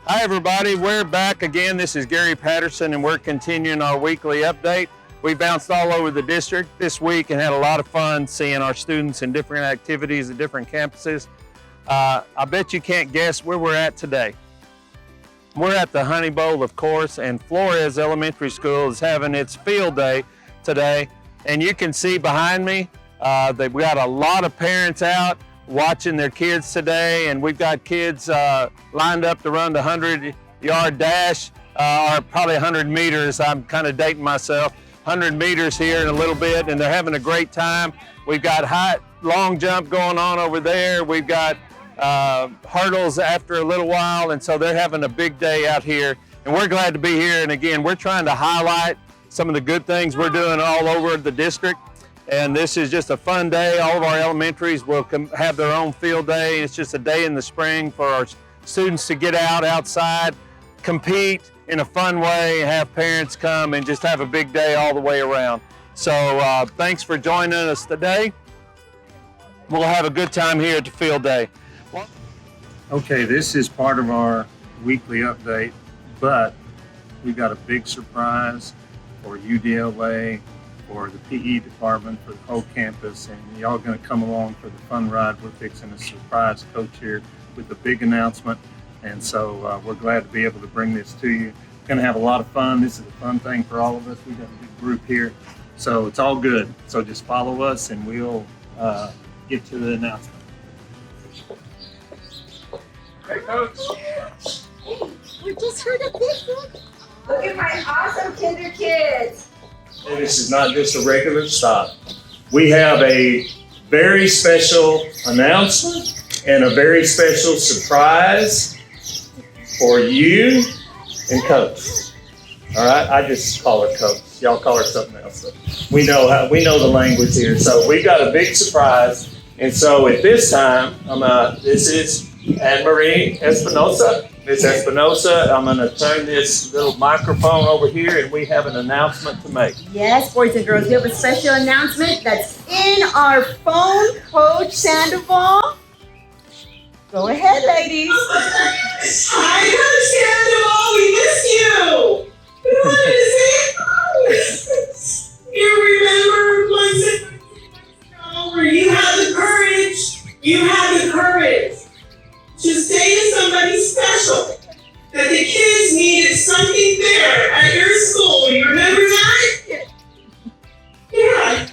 Hi everybody, we're back again. This is Gary Patterson and we're continuing our weekly update. We bounced all over the district this week and had a lot of fun seeing our students in different activities at different campuses. I bet you can't guess where we're at today. We're at the Honey Bowl, of course, and Flores Elementary School is having its field day today. And you can see behind me, that we got a lot of parents out watching their kids today, and we've got kids lined up to run the 100-yard dash, or probably 100 meters. I'm kind of dating myself. 100 meters here in a little bit, and they're having a great time. We've got long jump going on over there. We've got hurdles after a little while, and so they're having a big day out here, and we're glad to be here. And again, we're trying to highlight some of the good things we're doing all over the district. And this is just a fun day. All of our elementaries will have their own field day. It's just a day in the spring for our students to get outside, compete in a fun way, have parents come and just have a big day all the way around. So thanks for joining us today. We'll have a good time here at the field day. Okay, this is part of our weekly update, but we've got a big surprise for UDLA, for the PE department, for the whole campus, and y'all gonna come along for the fun ride. We're fixing a surprise coach here with a big announcement, and so we're glad to be able to bring this to you. Gonna have a lot of fun. This is a fun thing for all of us. We've got a big group here, so it's all good. So just follow us and we'll get to the announcement. Hey, Coach. We just heard a big one. Look at my awesome kinder kids. And this is not just a regular stop. We have a very special announcement and a very special surprise for you and Coach. All right, I just call her Coach. Y'all call her something else. So we know the language here. So we got a big surprise. And so at this time, this is Anne-Marie Espinosa. Ms. Espinosa, I'm going to turn this little microphone over here, and we have an announcement to make. Yes, boys and girls, we have a special announcement that's in our phone, Coach Sandoval. Go ahead, ladies. Hi, Coach Sandoval, we miss you. We wanted to say hi. You remember once where you had the courage to say to somebody special that the kids needed something there at your school. You remember that? Yeah.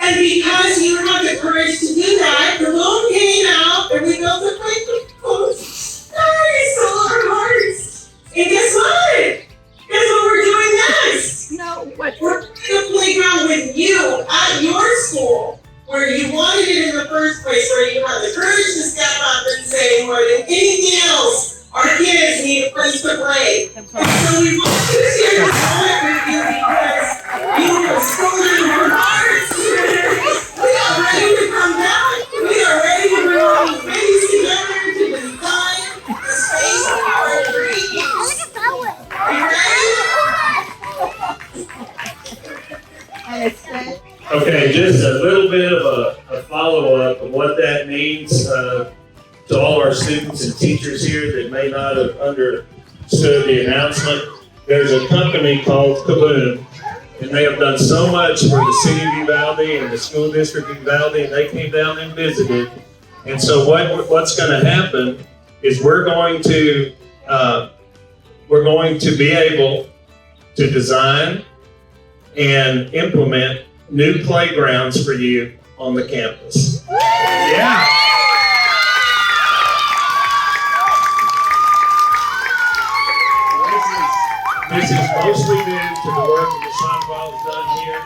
And because you had the courage to do that, the loan came out and we built a playground. Nice, all our hearts. And guess what? Guess what we're doing next? No, what? We're doing a playground with you at your school, where you wanted it in the first place, where you had the courage to step up and say, more than anything else, our kids need a place to play. And so we want to share this moment with you because you have stolen our hearts. We are ready to come back. We are ready to bring all these babies together to design the space of our dreams. Are you ready? Okay, just a little bit of a follow-up of what that means to all our students and teachers here that may not have understood the announcement. There's a company called Kaboom, and they have done so much for the city of Uvalde and the school district of Uvalde, and they came down and visited. And so what's going to happen is we're going to be able to design and implement new playgrounds for you on the campus. Yeah. This is mostly due to the work that Sandoval's done here.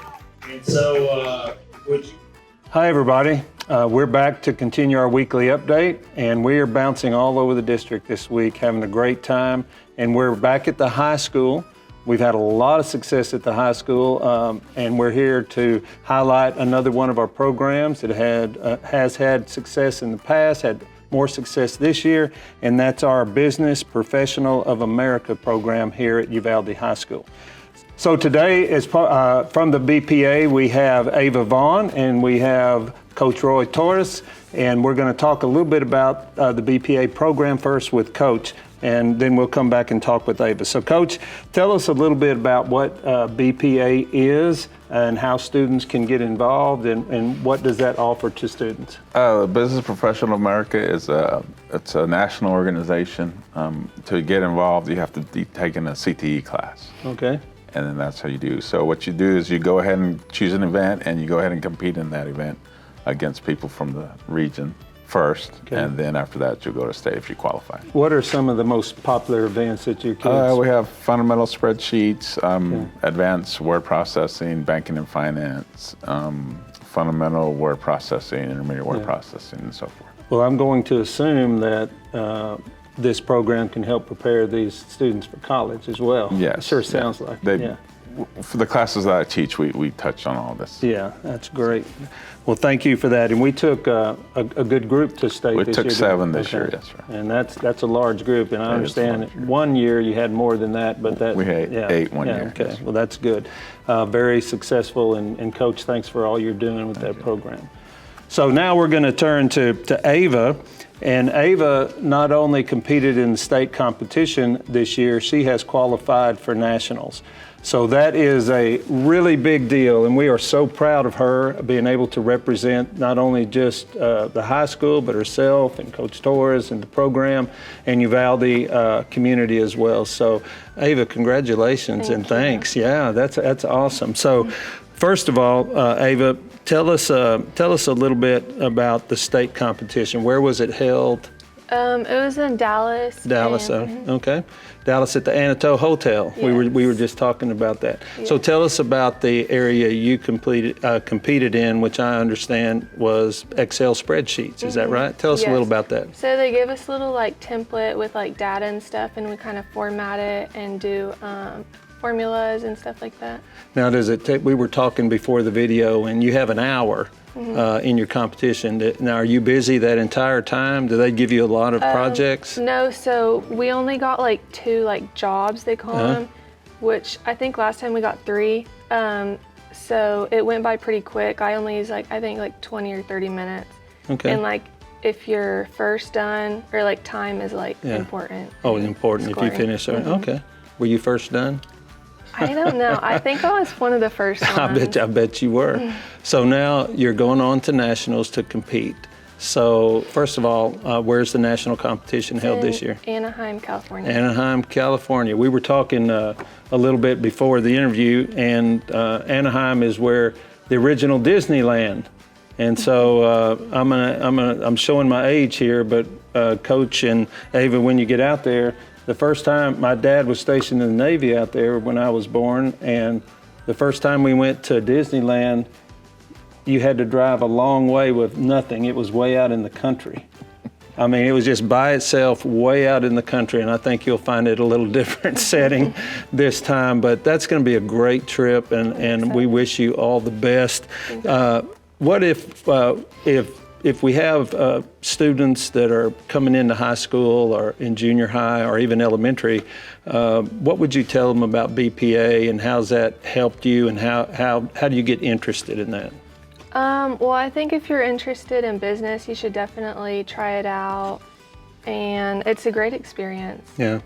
And so, would you? Hi everybody, we're back to continue our weekly update, and we are bouncing all over the district this week, having a great time. And we're back at the high school. We've had a lot of success at the high school, and we're here to highlight another one of our programs that has had success in the past, had more success this year, and that's our Business Professional of America program here at Uvalde High School. So today, from the BPA, we have Ava Vaughn and we have Coach Roy Torres, and we're going to talk a little bit about the BPA program first with Coach. and then we'll come back and talk with Ava. So Coach, tell us a little bit about what BPA is and how students can get involved, and what does that offer to students? Business Professional America is it's a national organization. To get involved, you have to be taking a CTE class. Okay. And then that's how you do. So what you do is you go ahead and choose an event, and you go ahead and compete in that event against people from the region first, Okay. and then after that you'll go to state if you qualify. What are some of the most popular events that your kids? We have fundamental spreadsheets, advanced word processing, banking and finance, fundamental word processing, intermediate word processing, and so forth. Well, I'm going to assume that this program can help prepare these students for college as well. Yes. It sure sounds like it. Yeah. For the classes that I teach, we touch on all this. Yeah, that's great. Well, thank you for that. And we took a good group to state We this year. took 7 this Okay. year, yes, sir. And that's a large group. And I That is a understand large group. one year you had more than that, but that We had 8 one year, Okay, yes. well, that's good. Very successful. And Coach, thanks for all you're doing with that program. So now we're going to turn to Ava. And Ava not only competed in the state competition this year, she has qualified for nationals. So that is a really big deal, and we are so proud of her being able to represent not only just the high school, but herself and Coach Torres and the program and Uvalde community as well. So Ava, congratulations and thanks. Yeah, that's awesome. So first of all, Ava, tell us a little bit about the state competition. Where was it held? It was in Dallas. Dallas, okay. Dallas at the Anito Hotel. Yes. We were just talking about that. Yes. So tell us about the area you competed in, which I understand was Excel spreadsheets. Is that right? Tell us a little Yes. about that. So they gave us a little template with data and stuff, and we kind of format it and do formulas and stuff like that. Now, does it take? We were talking before the video, and you have an hour in your competition. Now, are you busy that entire time? Do they give you a lot of projects? No, so we only got 2 jobs, they call them, which I think last time we got 3. So it went by pretty quick. I only used I think 20 or 30 minutes. Okay. And if you're first done, or time is important. Oh, important if you Scoring. finish. Okay. Were you first done? I don't know. I think I was one of the first ones. I bet you were. So now you're going on to nationals to compete. So first of all, where's the national competition held this year? Anaheim, California. Anaheim, California. We were talking a little bit before the interview, and Anaheim is where the original Disneyland. And so I'm showing my age here, but Coach and Ava, when you get out there, the first time, my dad was stationed in the Navy out there when I was born, and the first time we went to Disneyland, you had to drive a long way with nothing. It was way out in the country. I mean, it was just by itself way out in the country, and I think you'll find it a little different setting this time, but that's going to be a great trip, and we wish you all the best. What if we have students that are coming into high school or in junior high or even elementary, what would you tell them about BPA, and how's that helped you, and how do you get interested in that? Well, I think if you're interested in business, you should definitely try it out, and it's a great experience. Yeah.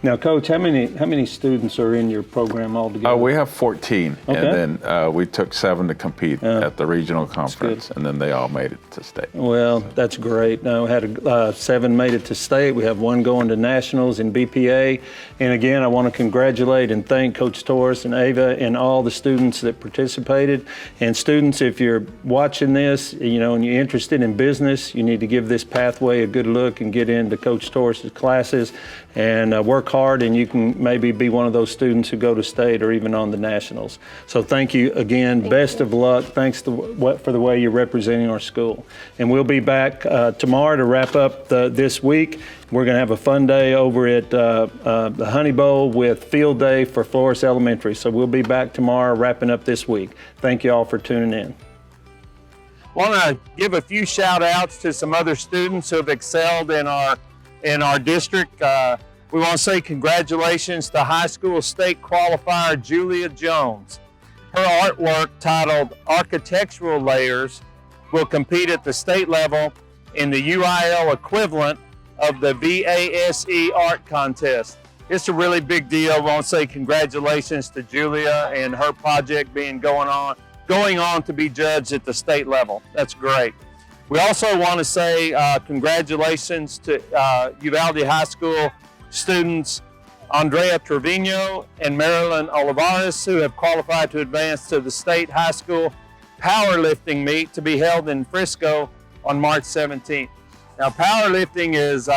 Now, Coach, how many students are in your program altogether? We have 14, Okay. and then we took 7 to compete at the regional conference, and then they all made it to state. Well, that's great. Now, we had 7 made it to state. We have 1 going to nationals in BPA. And again, I want to congratulate and thank Coach Torres and Ava and all the students that participated. And students, if you're watching this, and you're interested in business, you need to give this pathway a good look and get into Coach Torres' classes and work hard, and you can maybe be one of those students who go to state or even on the nationals. So thank you again. Best of luck. Thanks for the way you're representing our school. And we'll be back tomorrow to wrap up this week. We're going to have a fun day over at the Honey Bowl with field day for Flores Elementary. So we'll be back tomorrow wrapping up this week. Thank you all for tuning in. Want to give a few shout outs to some other students who have excelled in our district. We want to say congratulations to high school state qualifier Julia Jones. Her artwork titled Architectural Layers will compete at the state level in the UIL equivalent of the VASE art contest. It's a really big deal. I want to say congratulations to Julia and her project going on to be judged at the state level. That's great. We also want to say congratulations to Uvalde High School students Andrea Trevino and Marilyn Olivares, who have qualified to advance to the state high school powerlifting meet to be held in Frisco on March 17th. Now, powerlifting is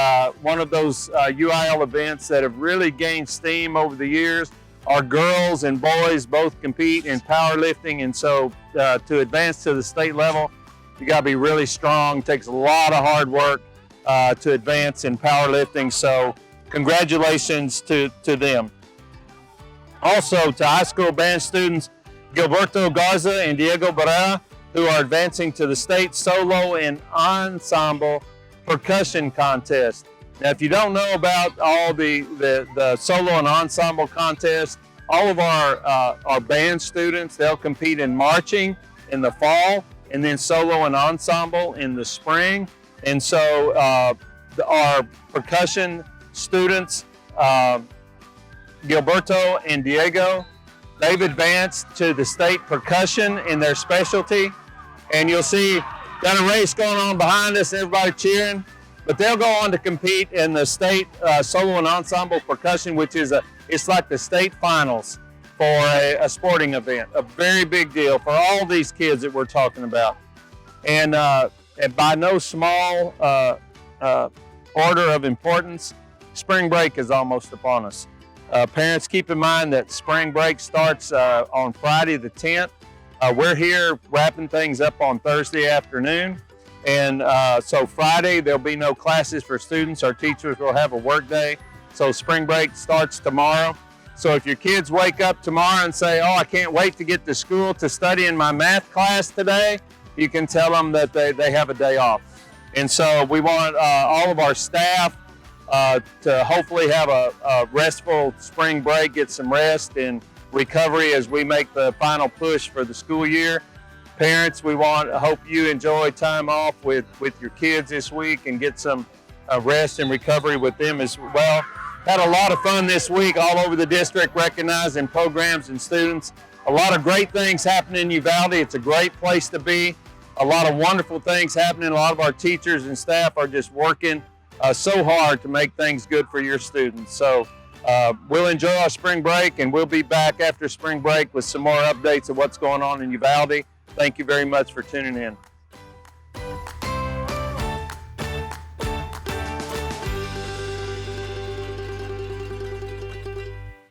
one of those UIL events that have really gained steam over the years. Our girls and boys both compete in powerlifting, and so to advance to the state level, you got to be really strong. It takes a lot of hard work to advance in powerlifting, so congratulations to them. Also, to high school band students Gilberto Garza and Diego Barrera, who are advancing to the state solo and ensemble percussion contest. Now, if you don't know about all the solo and ensemble contests, all of our band students, they'll compete in marching in the fall, and then solo and ensemble in the spring. And so our percussion students, Gilberto and Diego, they've advanced to the state percussion in their specialty. And you'll see got a race going on behind us, everybody cheering. But they'll go on to compete in the state solo and ensemble percussion, which is it's like the state finals for a sporting event. A very big deal for all these kids that we're talking about. And by no small order of importance, spring break is almost upon us. Parents, keep in mind that spring break starts on Friday the 10th. We're here wrapping things up on Thursday afternoon. And so Friday, there'll be no classes for students. Our teachers will have a work day. So spring break starts tomorrow. So if your kids wake up tomorrow and say, oh, I can't wait to get to school to study in my math class today, you can tell them that they have a day off. And so we want all of our staff to hopefully have a restful spring break, get some rest and recovery as we make the final push for the school year. Parents, we hope you enjoy time off with your kids this week and get some rest and recovery with them as well. Had a lot of fun this week all over the district, recognizing programs and students. A lot of great things happening in Uvalde. It's a great place to be. A lot of wonderful things happening. A lot of our teachers and staff are just working so hard to make things good for your students. So we'll enjoy our spring break, and we'll be back after spring break with some more updates of what's going on in Uvalde. Thank you very much for tuning in.